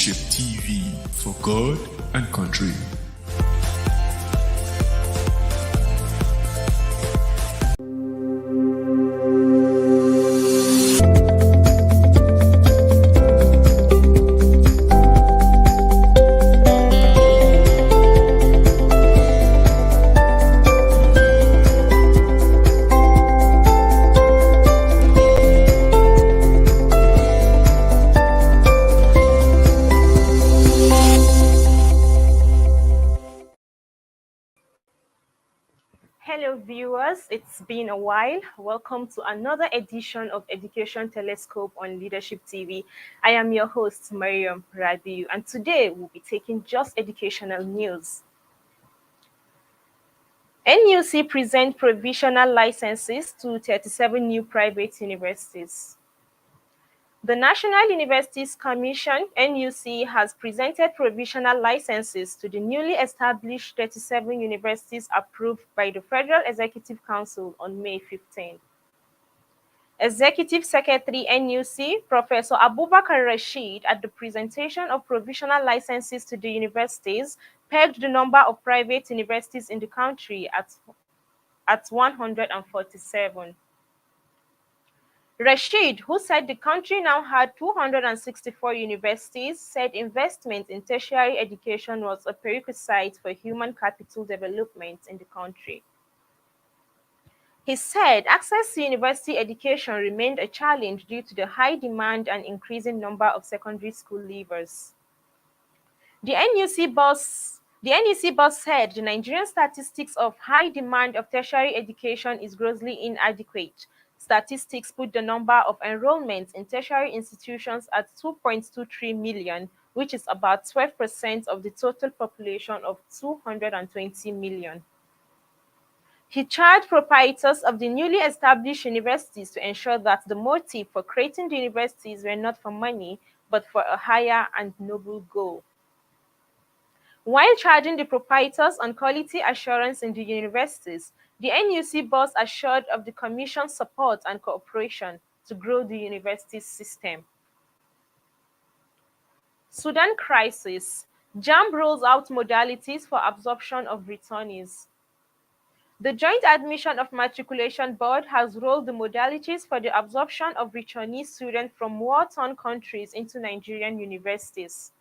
Leadership TV for God and country. Hello viewers, it's been a while. Welcome to another edition of Education Telescope on Leadership TV. I am your host, Mariam Rabiu, and today we'll be taking just educational news. NUC present provisional licenses to 37 new private universities. The National Universities Commission, NUC, has presented provisional licenses to the newly established 37 universities approved by the Federal Executive Council on May 15. Executive Secretary, NUC, Professor Abubakar Rashid, at the presentation of provisional licenses to the universities, pegged the number of private universities in the country at 147. Rashid, who said the country now had 264 universities, said investment in tertiary education was a prerequisite for human capital development in the country. He said access to university education remained a challenge due to the high demand and increasing number of secondary school leavers. The NUC boss said the Nigerian statistics of high demand of tertiary education is grossly inadequate. Statistics put the number of enrollments in tertiary institutions at 2.23 million, which is about 12% of the total population of 220 million. He charged proprietors of the newly established universities to ensure that the motive for creating the universities were not for money, but for a higher and noble goal. While charging the proprietors on quality assurance in the universities, the NUC boss assured of the Commission's support and cooperation to grow the university system. Sudan crisis. JAMB rolls out modalities for absorption of returnees. The Joint Admission of Matriculation Board has rolled the modalities for the absorption of returnee students from war-torn countries into Nigerian universities.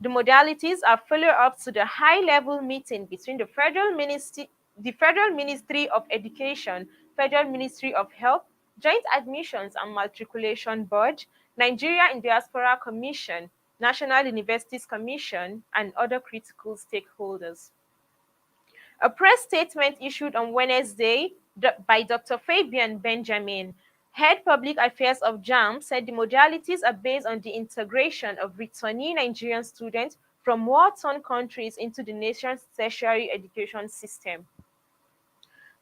The modalities are follow-up to the high-level meeting between the Federal Ministry of Education, Federal Ministry of Health, Joint Admissions and Matriculation Board, Nigeria in Diaspora Commission, National Universities Commission, and other critical stakeholders. A press statement issued on Wednesday by Dr. Fabian Benjamin, Head Public Affairs of JAMB, said the modalities are based on the integration of returnee Nigerian students from war-torn countries into the nation's tertiary education system.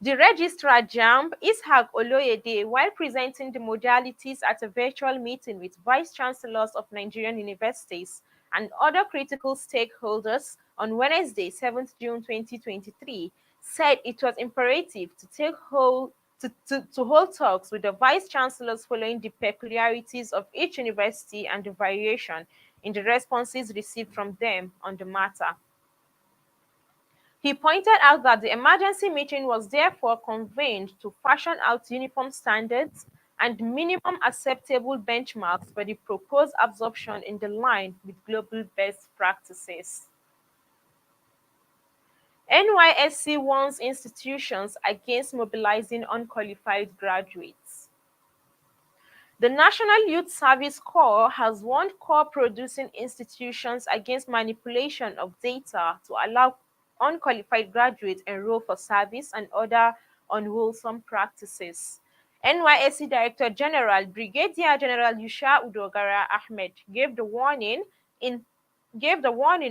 The Registrar JAMB, Ishaq Oloyede, while presenting the modalities at a virtual meeting with Vice Chancellors of Nigerian universities and other critical stakeholders on Wednesday, 7th June 2023, said it was imperative to hold talks with the vice chancellors following the peculiarities of each university and the variation in the responses received from them on the matter. He pointed out that the emergency meeting was therefore convened to fashion out uniform standards and minimum acceptable benchmarks for the proposed absorption in the line with global best practices. NYSC warns institutions against mobilizing unqualified graduates. The National Youth Service Corps has warned core-producing institutions against manipulation of data to allow unqualified graduates enroll for service and other unwholesome practices. NYSC Director General Brigadier General Yusha Udogara Ahmed gave the warning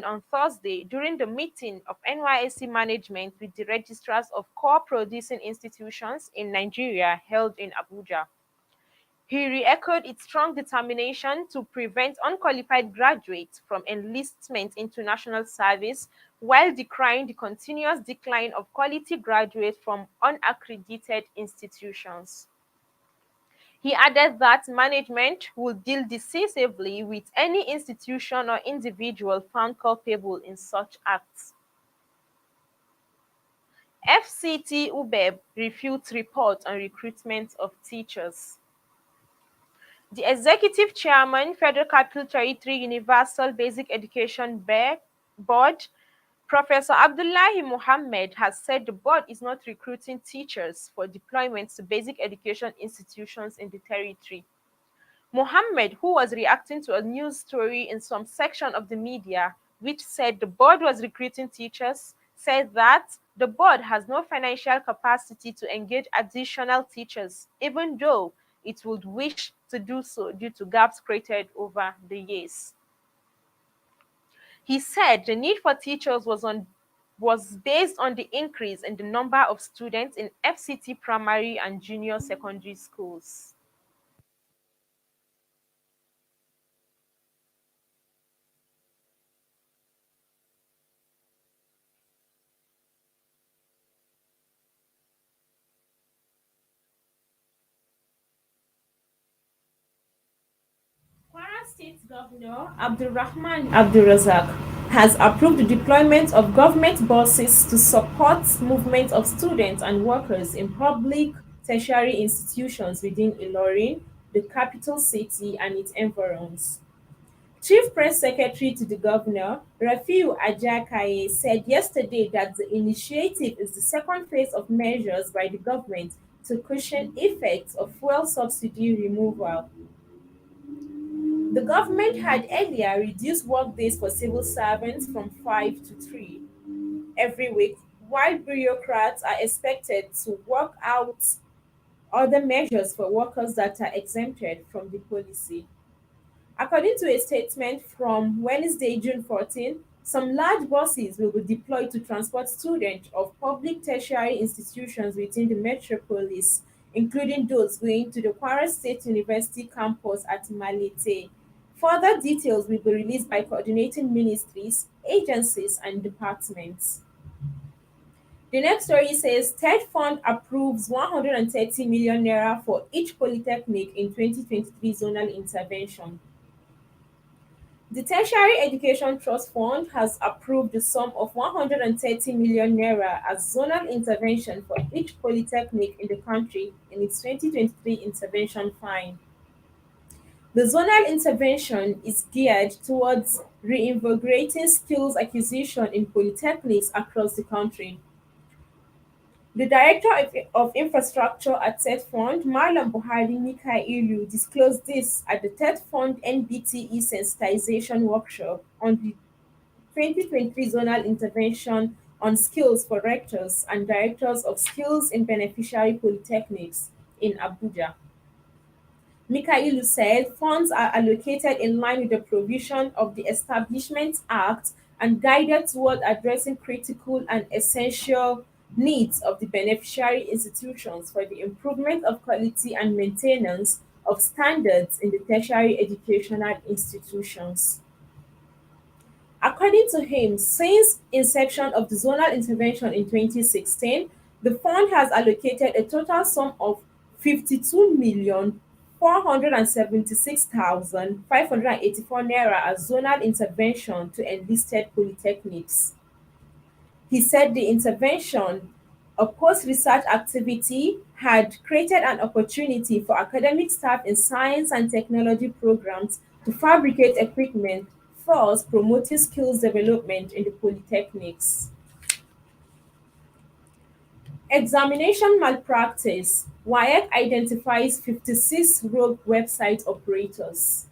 on Thursday during the meeting of NYSC management with the registrars of core-producing institutions in Nigeria held in Abuja. He re-echoed its strong determination to prevent unqualified graduates from enlistment into national service while decrying the continuous decline of quality graduates from unaccredited institutions. He added that management will deal decisively with any institution or individual found culpable in such acts. FCT UBEB refutes report on recruitment of teachers. The executive chairman, Federal Capital Territory Universal Basic Education Board, Professor Abdullahi Mohammed, has said the board is not recruiting teachers for deployment to basic education institutions in the territory. Mohammed, who was reacting to a news story in some section of the media which said the board was recruiting teachers, said that the board has no financial capacity to engage additional teachers, even though it would wish to do so due to gaps created over the years. He said the need for teachers was based on the increase in the number of students in FCT primary and junior secondary schools. Kwara State Governor Abdulrahman Abdulrazak has approved the deployment of government buses to support movement of students and workers in public tertiary institutions within Ilorin, the capital city, and its environs. Chief Press Secretary to the Governor, Rafiu Ajakaye, said yesterday that the initiative is the second phase of measures by the government to cushion effects of fuel subsidy removal. The government had earlier reduced workdays for civil servants from 5 to 3 every week, while bureaucrats are expected to work out other measures for workers that are exempted from the policy. According to a statement from Wednesday, June 14, some large buses will be deployed to transport students of public tertiary institutions within the metropolis, including those going to the Kwara State University campus at Malete. Further details will be released by coordinating ministries, agencies, and departments. The next story says TED Fund approves 130 million naira for each polytechnic in 2023 zonal intervention. The Tertiary Education Trust Fund has approved the sum of 130 million naira as zonal intervention for each polytechnic in the country in its 2023 intervention fine. The zonal intervention is geared towards reinvigorating skills acquisition in polytechnics across the country. The Director of Infrastructure at TED Fund, Malam Buhari Mikailu, disclosed this at the TED Fund NBTE sensitization workshop on the 2023 zonal intervention on skills for rectors and directors of skills in beneficiary polytechnics in Abuja. Mikailu said funds are allocated in line with the provision of the Establishment Act and guided toward addressing critical and essential needs of the beneficiary institutions for the improvement of quality and maintenance of standards in the tertiary educational institutions. According to him, since inception of the zonal intervention in 2016, the fund has allocated a total sum of 52,476,584 naira as zonal intervention to enlisted polytechnics. He said the intervention, a post-research activity, had created an opportunity for academic staff in science and technology programs to fabricate equipment, thus promoting skills development in the polytechnics. Examination malpractice. WAEC identifies 56 rogue website operators.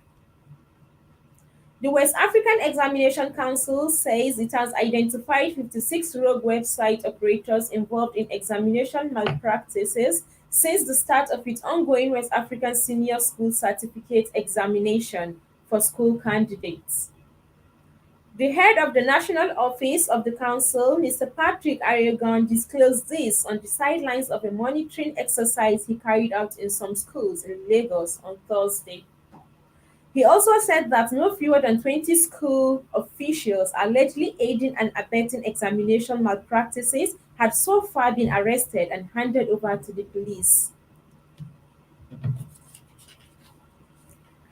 The West African Examination Council says it has identified 56 rogue website operators involved in examination malpractices since the start of its ongoing West African Senior School Certificate examination for school candidates. The head of the National Office of the Council, Mr. Patrick Aragon, disclosed this on the sidelines of a monitoring exercise he carried out in some schools in Lagos on Thursday. He also said that no fewer than 20 school officials allegedly aiding and abetting examination malpractices had so far been arrested and handed over to the police.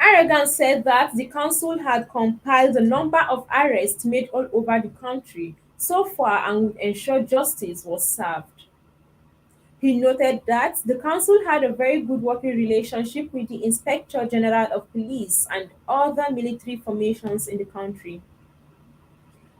Aragon said that the council had compiled the number of arrests made all over the country so far and would ensure justice was served. He noted that the council had a very good working relationship with the Inspector General of Police and other military formations in the country.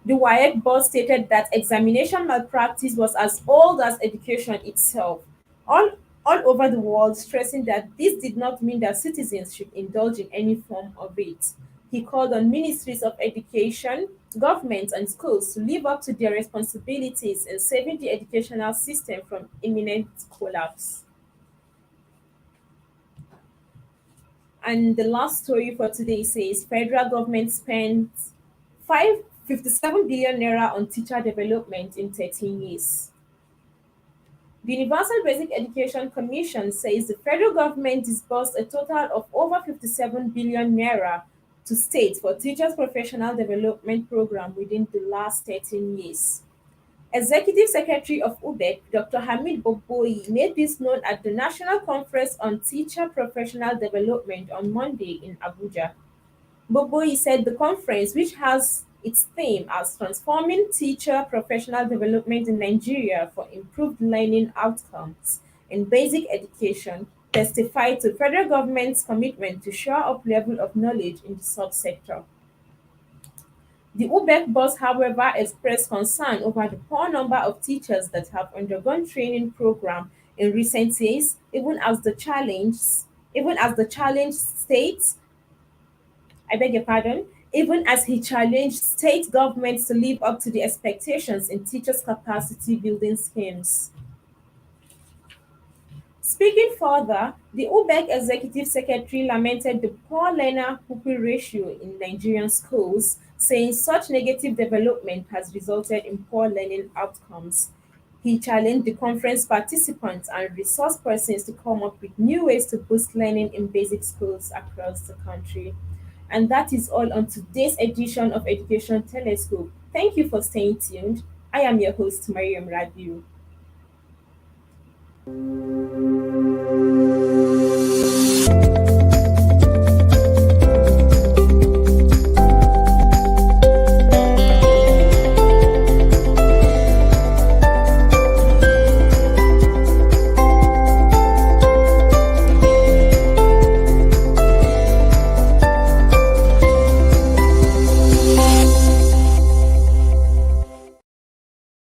The WAEC board stated that examination malpractice was as old as education itself, all, all over the world, stressing that this did not mean that citizens should indulge in any form of it. He called on ministries of education, governments, and schools to live up to their responsibilities in saving the educational system from imminent collapse. And the last story for today says federal government spent 557 billion naira on teacher development in 13 years. The Universal Basic Education Commission says the federal government disbursed a total of over 57 billion naira to states for teachers' professional development program within the last 13 years. Executive Secretary of UBEC, Dr. Hamid Boboyi, made this known at the National Conference on Teacher Professional Development on Monday in Abuja. Boboyi said the conference, which has its theme as Transforming Teacher Professional Development in Nigeria for Improved Learning Outcomes in Basic Education, testified to federal government's commitment to shore up level of knowledge in the subsector. The UBEC boss, however, expressed concern over the poor number of teachers that have undergone training program in recent years, even as the challenge states I beg your pardon, even as he challenged state governments to live up to the expectations in teachers' capacity building schemes. Speaking further, the UBEC executive secretary lamented the poor learner pupil ratio in Nigerian schools, saying such negative development has resulted in poor learning outcomes. He challenged the conference participants and resource persons to come up with new ways to boost learning in basic schools across the country. And that is all on today's edition of Education Telescope. Thank you for staying tuned. I am your host, Mariam Rabiu.